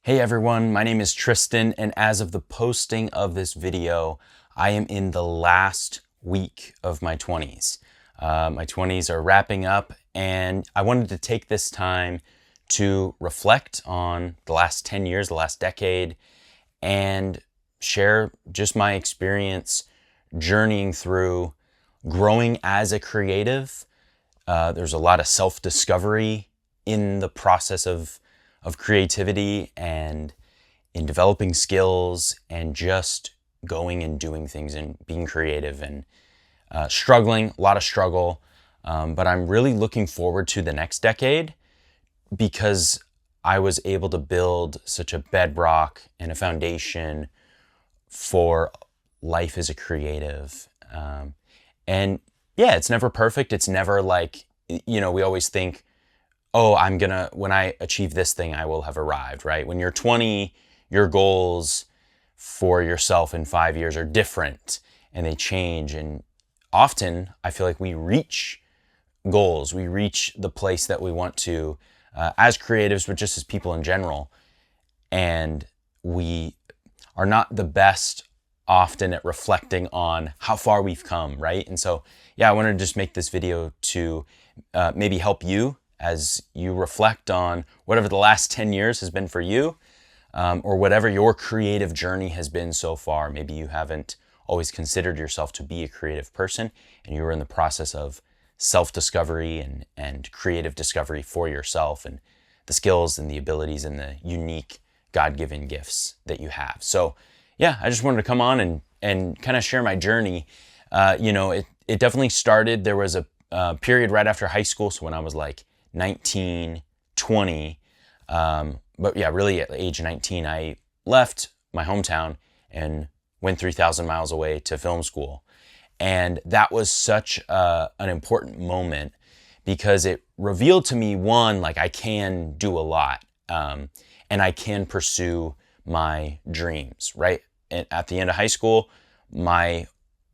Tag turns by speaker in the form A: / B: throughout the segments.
A: Hey everyone, my name is Tristan, and as of the posting of this video, I am in the last week of my 20s. My 20s are wrapping up, and I wanted to take this time to reflect on the last 10 years, the last decade, and share just my experience journeying through growing as a creative. There's a lot of self-discovery in the process of creativity and in developing skills and just going and doing things and being creative and struggling, a lot of struggle. But I'm really looking forward to the next decade because I was able to build such a bedrock and a foundation for life as a creative. And yeah, it's never perfect. It's never like, we always think, oh, when I achieve this thing, I will have arrived, right? When you're 20, your goals for yourself in 5 years are different and they change. And often I feel like we reach goals, we reach the place that we want to as creatives, but just as people in general. And we are not the best often at reflecting on how far we've come, right? And so, yeah, I wanted to just make this video to maybe help you as you reflect on whatever the last 10 years has been for you, or whatever your creative journey has been so far. Maybe you haven't always considered yourself to be a creative person, and you're in the process of self-discovery and creative discovery for yourself and the skills and the abilities and the unique God-given gifts that you have. So yeah, I just wanted to come on and kind of share my journey. It definitely started, there was a period right after high school, so when I was like 19, 20, but yeah, really at age 19, I left my hometown and went 3,000 miles away to film school. And that was such an important moment because it revealed to me, one, like I can do a lot, and I can pursue my dreams, right? And at the end of high school, my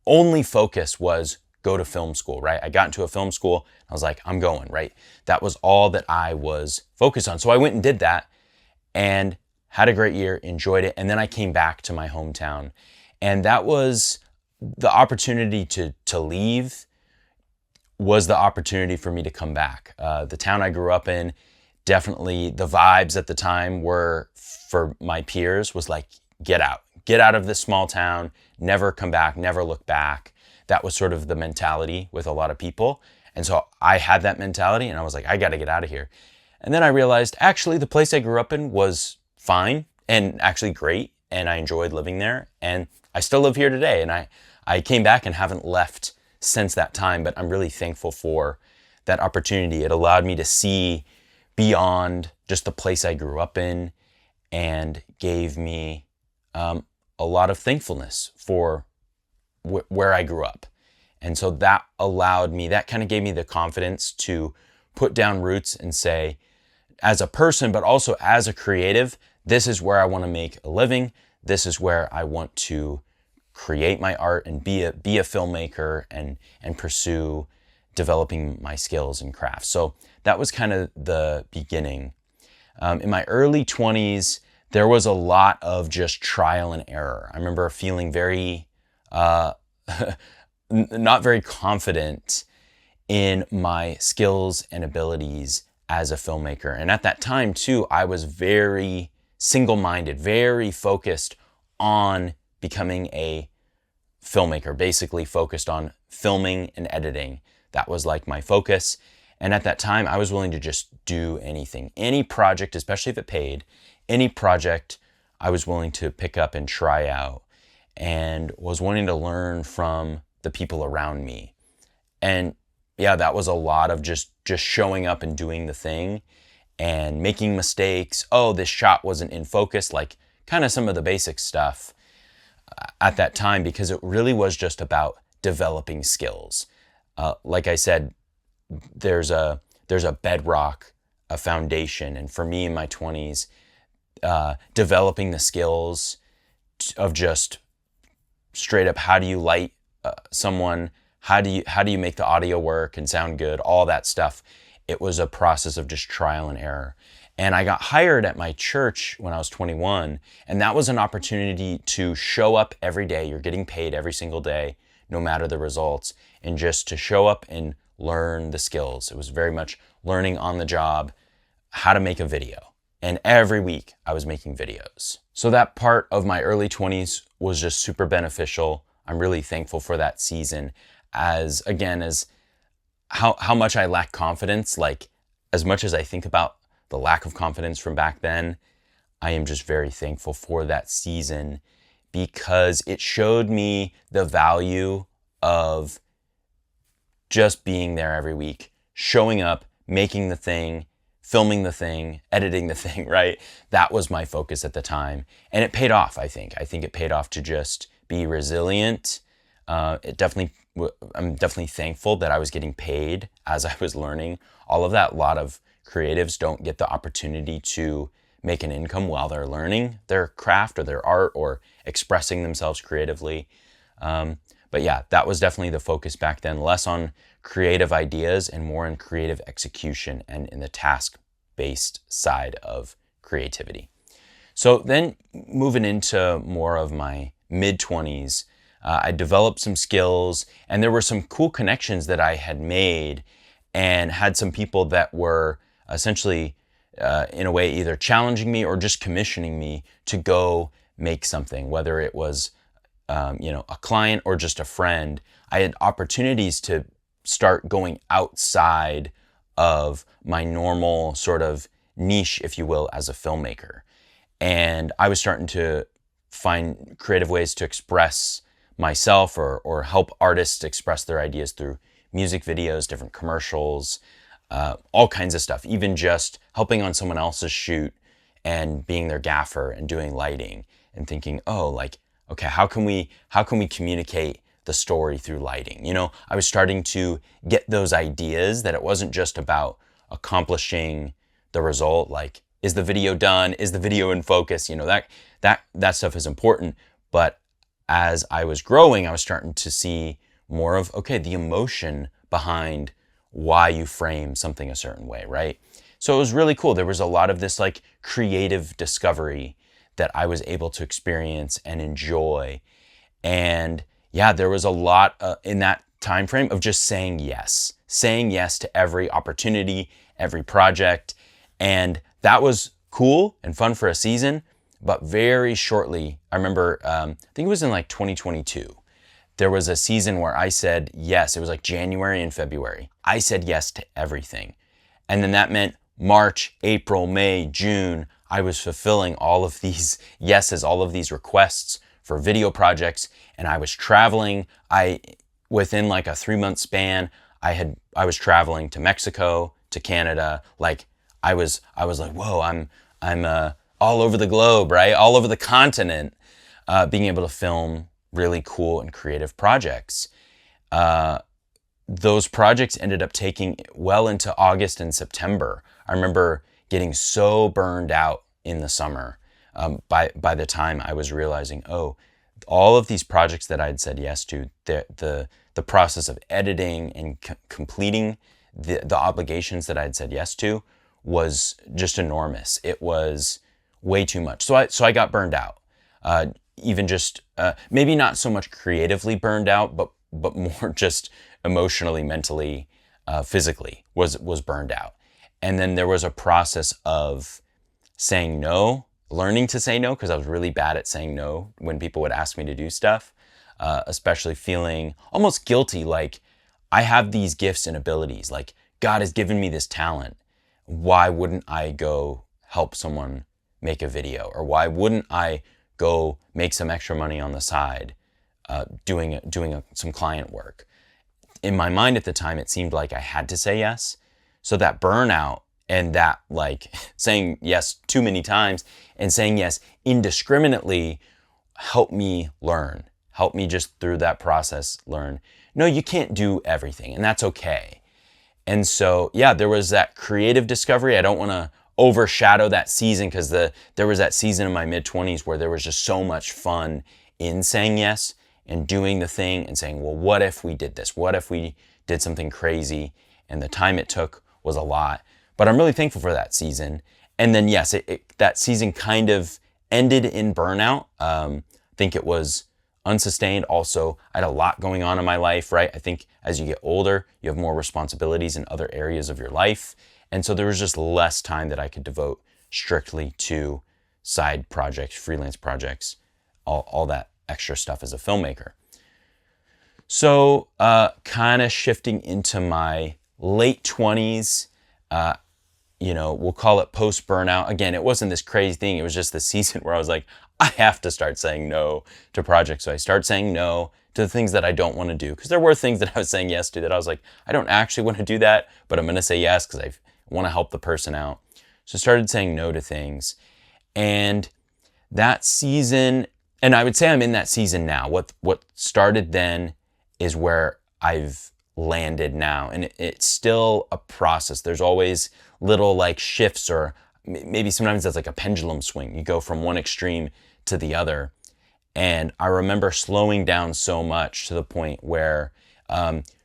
A: only focus was go to film school, right? I got into a film school. I was like, I'm going, right? That was all that I was focused on. So I went and did that and had a great year, enjoyed it. And then I came back to my hometown. And that was the opportunity to leave, was the opportunity for me to come back. The town I grew up in, definitely the vibes at the time were, for my peers, was like, get out of this small town, never come back, never look back. That was sort of the mentality with a lot of people. And so I had that mentality and I was like, I got to get out of here. And then I realized actually the place I grew up in was fine and actually great. And I enjoyed living there. And I still live here today. And I came back and haven't left since that time, but I'm really thankful for that opportunity. It allowed me to see beyond just the place I grew up in and gave me a lot of thankfulness for where I grew up. And so that allowed me, that kind of gave me the confidence to put down roots and say, as a person, but also as a creative, this is where I want to make a living. This is where I want to create my art and be a filmmaker and pursue developing my skills and crafts. So that was kind of the beginning. In my early 20s, there was a lot of just trial and error. I remember feeling very not very confident in my skills and abilities as a filmmaker. And at that time too, I was very single-minded, very focused on becoming a filmmaker, basically focused on filming and editing. That was like my focus. And at that time, I was willing to just do anything, any project, especially if it paid, any project I was willing to pick up and try out, and was wanting to learn from the people around me. And yeah, that was a lot of just showing up and doing the thing and making mistakes. Oh, this shot wasn't in focus, like kind of some of the basic stuff at that time, because it really was just about developing skills. Like I said, there's a bedrock, a foundation. And for me in my 20s, developing the skills of just straight up, how do you light someone? How do you make the audio work and sound good? All that stuff. It was a process of just trial and error. And I got hired at my church when I was 21. And that was an opportunity to show up every day. You're getting paid every single day, no matter the results, and just to show up and learn the skills. It was very much learning on the job how to make a video. And every week I was making videos. So that part of my early 20s was just super beneficial. I'm really thankful for that season, as how much I lack confidence. Like, as much as I think about the lack of confidence from back then, I am just very thankful for that season, because it showed me the value of just being there every week, showing up, making the thing, filming the thing, editing the thing, right? That was my focus at the time. And it paid off, I think. I think it paid off to just be resilient. I'm definitely thankful that I was getting paid as I was learning all of that. A lot of creatives don't get the opportunity to make an income while they're learning their craft or their art or expressing themselves creatively. But yeah, that was definitely the focus back then, less on creative ideas and more on creative execution and in the task-based side of creativity. So then moving into more of my mid-20s, I developed some skills, and there were some cool connections that I had made and had some people that were essentially, in a way, either challenging me or just commissioning me to go make something, whether it was a client or just a friend. I had opportunities to start going outside of my normal sort of niche, if you will, as a filmmaker. And I was starting to find creative ways to express myself or help artists express their ideas through music videos, different commercials, all kinds of stuff, even just helping on someone else's shoot and being their gaffer and doing lighting and thinking, okay, how can we communicate the story through lighting? I was starting to get those ideas that it wasn't just about accomplishing the result, like, is the video done? Is the video in focus? That stuff is important. But as I was growing, I was starting to see more of, the emotion behind why you frame something a certain way, right? So it was really cool. There was a lot of this like creative discovery that I was able to experience and enjoy. And yeah, there was a lot in that time frame of just saying yes to every opportunity, every project. And that was cool and fun for a season. But very shortly, I remember, I think it was in like 2022, there was a season where I said yes. It was like January and February. I said yes to everything. And then that meant March, April, May, June, I was fulfilling all of these yeses, all of these requests for video projects, and I was traveling. Within like a 3-month span, I was traveling to Mexico, to Canada. Like I was like, whoa, I'm all over the globe, right? All over the continent, being able to film really cool and creative projects. Those projects ended up taking well into August and September. I remember getting so burned out in the summer by the time I was realizing, all of these projects that I'd said yes to, the process of editing and completing the obligations that I'd said yes to was just enormous. It was way too much. So I got burned out. Even just maybe not so much creatively burned out, but more just emotionally, mentally, physically was burned out. And then there was a process of saying no, learning to say no, because I was really bad at saying no when people would ask me to do stuff, especially feeling almost guilty, like I have these gifts and abilities, like God has given me this talent. Why wouldn't I go help someone make a video? Or why wouldn't I go make some extra money on the side doing some client work? In my mind at the time, it seemed like I had to say yes. So that burnout and that like saying yes too many times and saying yes indiscriminately helped me learn, helped me just through that process learn, no, you can't do everything, and that's okay. And so, yeah, there was that creative discovery. I don't want to overshadow that season because there was that season in my mid-20s where there was just so much fun in saying yes and doing the thing and saying, well, what if we did this? What if we did something crazy? And the time it took was a lot. But I'm really thankful for that season. And then yes, that season kind of ended in burnout. I think it was unsustained. Also, I had a lot going on in my life, right? I think as you get older, you have more responsibilities in other areas of your life. And so there was just less time that I could devote strictly to side projects, freelance projects, all that extra stuff as a filmmaker. So kind of shifting into my late 20s, we'll call it post burnout. Again, it wasn't this crazy thing. It was just the season where I was like, I have to start saying no to projects. So I start saying no to the things that I don't want to do. Because there were things that I was saying yes to that I was like, I don't actually want to do that, but I'm going to say yes because I want to help the person out. So I started saying no to things. And that season, and I would say I'm in that season now. What started then is where I've landed now. And it's still a process. There's always little like shifts, or maybe sometimes that's like a pendulum swing. You go from one extreme to the other. And I remember slowing down so much to the point where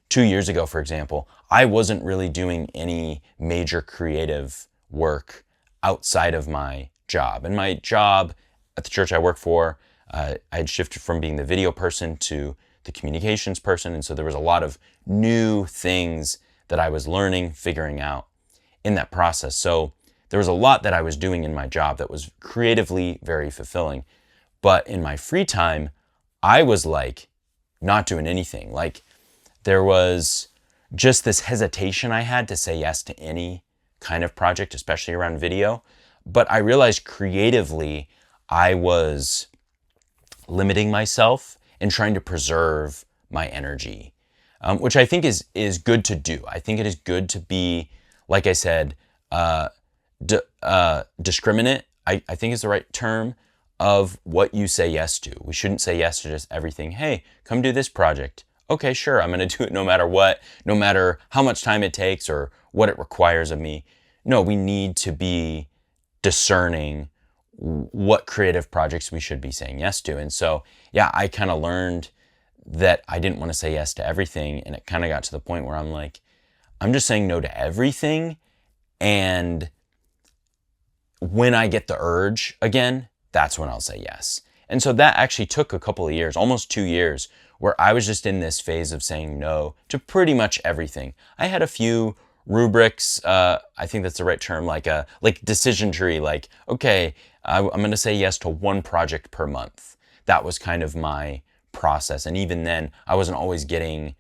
A: 2 years ago, for example, I wasn't really doing any major creative work outside of my job. And my job at the church I work for, I had shifted from being the video person to the communications person. And so there was a lot of new things that I was learning, figuring out in that process. So there was a lot that I was doing in my job that was creatively very fulfilling. But in my free time, I was like not doing anything. Like there was just this hesitation I had to say yes to any kind of project, especially around video. But I realized creatively I was limiting myself and trying to preserve my energy, which I think is good to do. I think it is good to be, like I said, discriminate, I think is the right term, of what you say yes to. We shouldn't say yes to just everything. Hey, come do this project. Okay, sure, I'm going to do it no matter what, no matter how much time it takes or what it requires of me. No, we need to be discerning what creative projects we should be saying yes to. And so, yeah, I kind of learned that I didn't want to say yes to everything. And it kind of got to the point where I'm like, I'm just saying no to everything. And when I get the urge again, that's when I'll say yes. And so that actually took a couple of years, almost 2 years, where I was just in this phase of saying no to pretty much everything. I had a few rubrics, I think that's the right term, like decision tree, like, okay, I'm going to say yes to one project per month. That was kind of my process. And even then, I wasn't always getting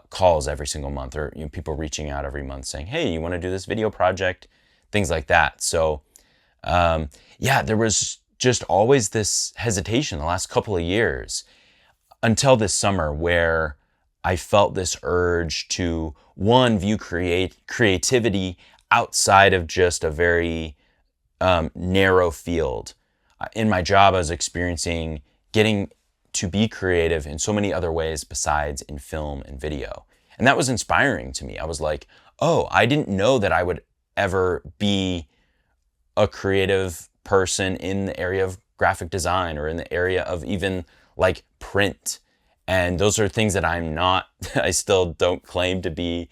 A: calls every single month, or people reaching out every month saying, hey, you want to do this video project? Things like that. So there was just always this hesitation the last couple of years until this summer, where I felt this urge to, one, view creativity outside of just a very narrow field. In my job, I was experiencing getting to be creative in so many other ways besides in film and video. And that was inspiring to me. I was like, oh, I didn't know that I would ever be a creative person in the area of graphic design or in the area of even like print. And those are things that I still don't claim to be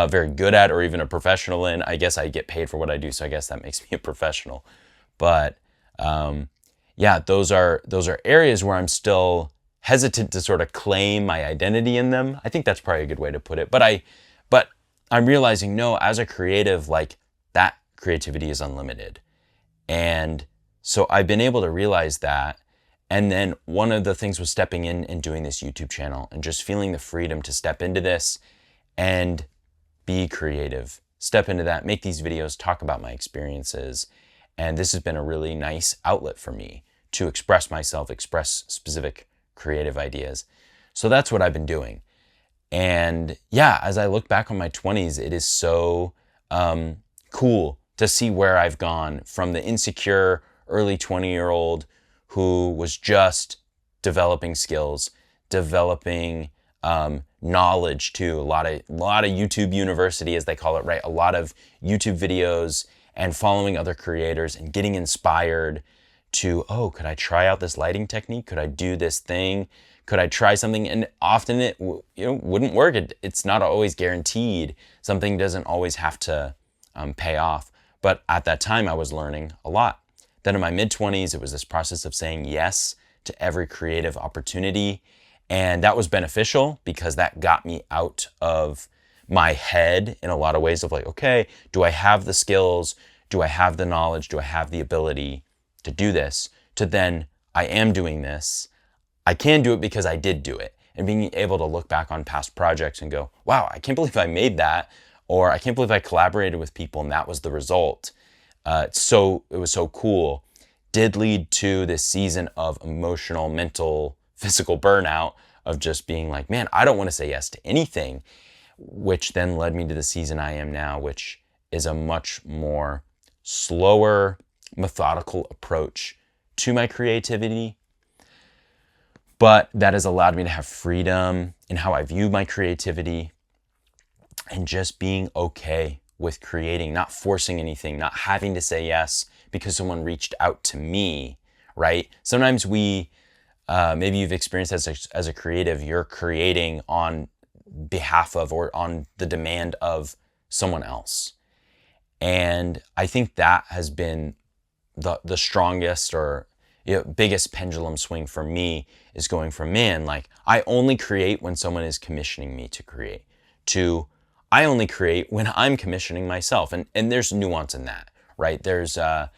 A: very good at or even a professional in. I guess I get paid for what I do, so I guess that makes me a professional. But those are areas where I'm still hesitant to sort of claim my identity in them. I think that's probably a good way to put it. But I'm realizing, no, as a creative, like that creativity is unlimited. And so I've been able to realize that. And then one of the things was stepping in and doing this YouTube channel and just feeling the freedom to step into this and be creative, step into that, make these videos, talk about my experiences. And this has been a really nice outlet for me to express myself, express specific creative ideas. So that's what I've been doing. And yeah, as I look back on my 20s, it is so cool to see where I've gone from the insecure early 20-year-old who was just developing skills, developing knowledge too. A lot of YouTube University, as they call it, right? A lot of YouTube videos and following other creators and getting inspired to, oh, could I try out this lighting technique? Could I do this thing? Could I try something? And often it wouldn't work. It's not always guaranteed. Something doesn't always have to pay off. But at that time, I was learning a lot. Then in my mid-20s, it was this process of saying yes to every creative opportunity. And that was beneficial because that got me out of my head in a lot of ways of like, okay, do I have the skills? Do I have the knowledge? Do I have the ability to do this? To then, I am doing this. I can do it because I did do it. And being able to look back on past projects and go, wow, I can't believe I made that. Or I can't believe I collaborated with people and that was the result. It was so cool. Did lead to this season of emotional, mental, physical burnout of just being like, man, I don't want to say yes to anything, which then led me to the season I am now, which is a much more slower, methodical approach to my creativity. But that has allowed me to have freedom in how I view my creativity and just being okay with creating, not forcing anything, not having to say yes because someone reached out to me, right? Sometimes maybe you've experienced as a creative, you're creating on behalf of or on the demand of someone else. And I think that has been the strongest or biggest pendulum swing for me is going from, man, like I only create when someone is commissioning me to create, to I only create when I'm commissioning myself. And there's nuance in that, right? There's, I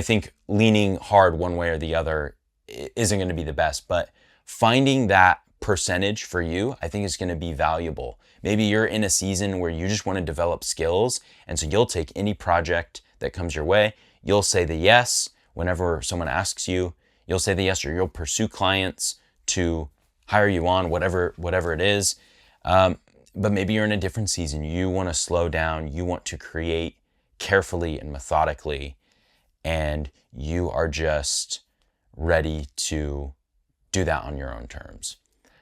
A: think leaning hard one way or the other isn't going to be the best, but finding that percentage for you, I think is going to be valuable. Maybe you're in a season where you just want to develop skills. And so you'll take any project that comes your way. You'll say the yes whenever someone asks you. You'll say the yes, or you'll pursue clients to hire you on, whatever it is. But maybe you're in a different season. You want to slow down. You want to create carefully and methodically. And you are just ready to do that on your own terms.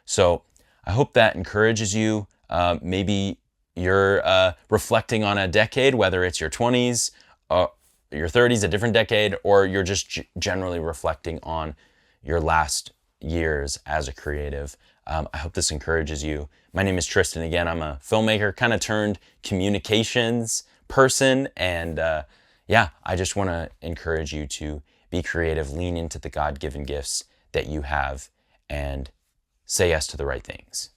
A: So I hope that encourages you. Maybe you're reflecting on a decade, whether it's your 20s, your 30s, a different decade, or you're just generally reflecting on your last years as a creative. I hope this encourages you. My name is Tristan. Again, I'm a filmmaker, kind of turned communications person. And I just want to encourage you to be creative, lean into the God-given gifts that you have, and say yes to the right things.